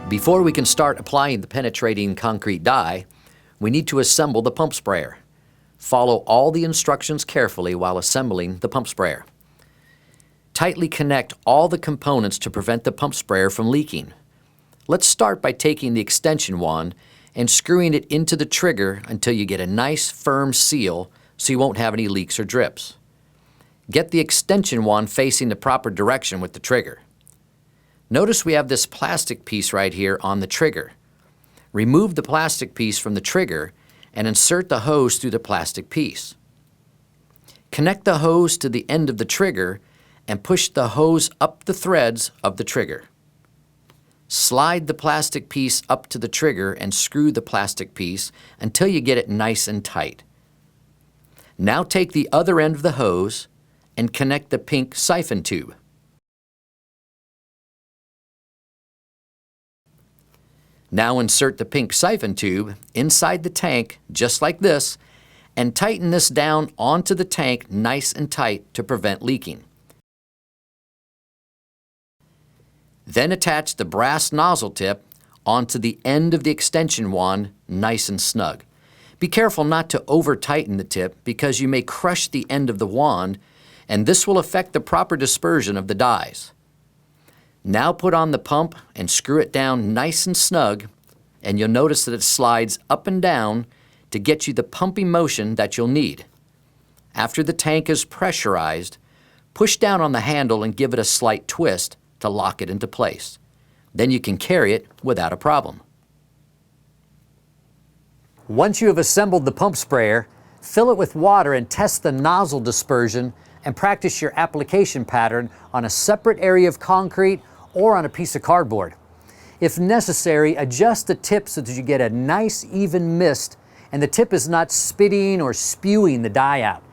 Before we can start applying the penetrating concrete dye, we need to assemble the pump sprayer. Follow all the instructions carefully while assembling the pump sprayer. Tightly connect all the components to prevent the pump sprayer from leaking. Let's start by taking the extension wand and screwing it into the trigger until you get a nice firm seal so you won't have any leaks or drips. Get the extension wand facing the proper direction with the trigger. Notice we have this plastic piece right here on the trigger. Remove the plastic piece from the trigger and insert the hose through the plastic piece. Connect the hose to the end of the trigger and push the hose up the threads of the trigger. Slide the plastic piece up to the trigger and screw the plastic piece until you get it nice and tight. Now take the other end of the hose and connect the pink siphon tube. Now insert the pink siphon tube inside the tank just like this and tighten this down onto the tank nice and tight to prevent leaking. Then attach the brass nozzle tip onto the end of the extension wand nice and snug. Be careful not to over-tighten the tip because you may crush the end of the wand and this will affect the proper dispersion of the dyes. Now put on the pump and screw it down nice and snug and you'll notice that it slides up and down to get you the pumping motion that you'll need. After the tank is pressurized, push down on the handle and give it a slight twist to lock it into place. Then you can carry it without a problem. Once you have assembled the pump sprayer, fill it with water and test the nozzle dispersion and practice your application pattern on a separate area of concrete or on a piece of cardboard. If necessary, adjust the tip so that you get a nice even mist and the tip is not spitting or spewing the dye out.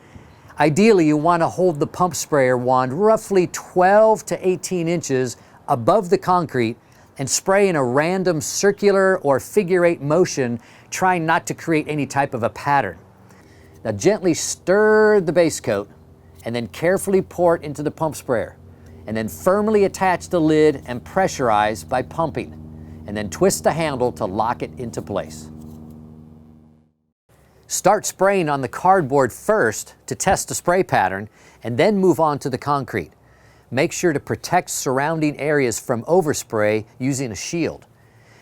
Ideally, you want to hold the pump sprayer wand roughly 12 to 18 inches above the concrete and spray in a random circular or figure-8 motion, trying not to create any type of a pattern. Now gently stir the base coat and then carefully pour it into the pump sprayer. And then firmly attach the lid and pressurize by pumping. And then twist the handle to lock it into place. Start spraying on the cardboard first to test the spray pattern and then move on to the concrete. Make sure to protect surrounding areas from overspray using a shield.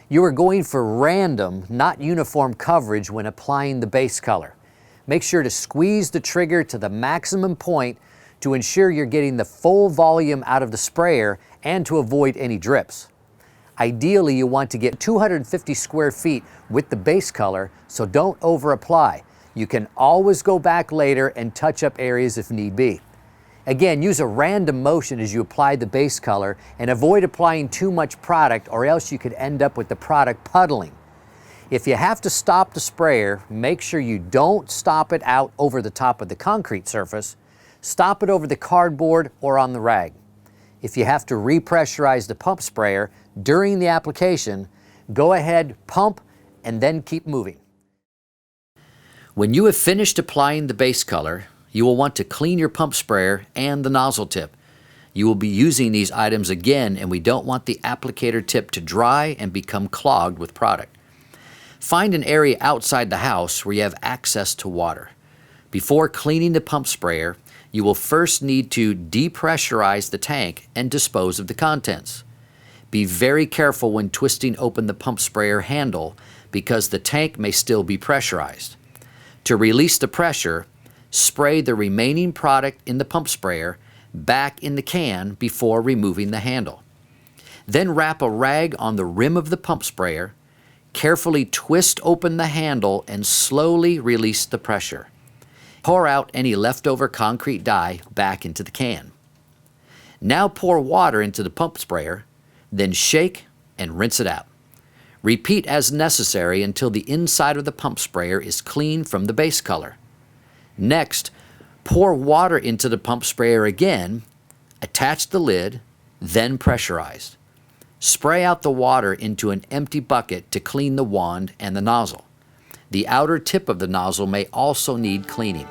You are going for random, not uniform coverage when applying the base color. Make sure to squeeze the trigger to the maximum point to ensure you're getting the full volume out of the sprayer and to avoid any drips. Ideally, you want to get 250 square feet with the base color, so don't over apply. You can always go back later and touch up areas if need be. Again, use a random motion as you apply the base color and avoid applying too much product or else you could end up with the product puddling. If you have to stop the sprayer, make sure you don't stop it out over the top of the concrete surface. Stop it over the cardboard or on the rag. If you have to repressurize the pump sprayer during the application, go ahead, pump, and then keep moving. When you have finished applying the base color, you will want to clean your pump sprayer and the nozzle tip. You will be using these items again, and we don't want the applicator tip to dry and become clogged with product. Find an area outside the house where you have access to water. Before cleaning the pump sprayer, you will first need to depressurize the tank and dispose of the contents. Be very careful when twisting open the pump sprayer handle because the tank may still be pressurized. To release the pressure, spray the remaining product in the pump sprayer back in the can before removing the handle. Then wrap a rag on the rim of the pump sprayer, carefully twist open the handle and slowly release the pressure. Pour out any leftover concrete dye back into the can. Now pour water into the pump sprayer, then shake and rinse it out. Repeat as necessary until the inside of the pump sprayer is clean from the base color. Next, pour water into the pump sprayer again, attach the lid, then pressurize. Spray out the water into an empty bucket to clean the wand and the nozzle. The outer tip of the nozzle may also need cleaning.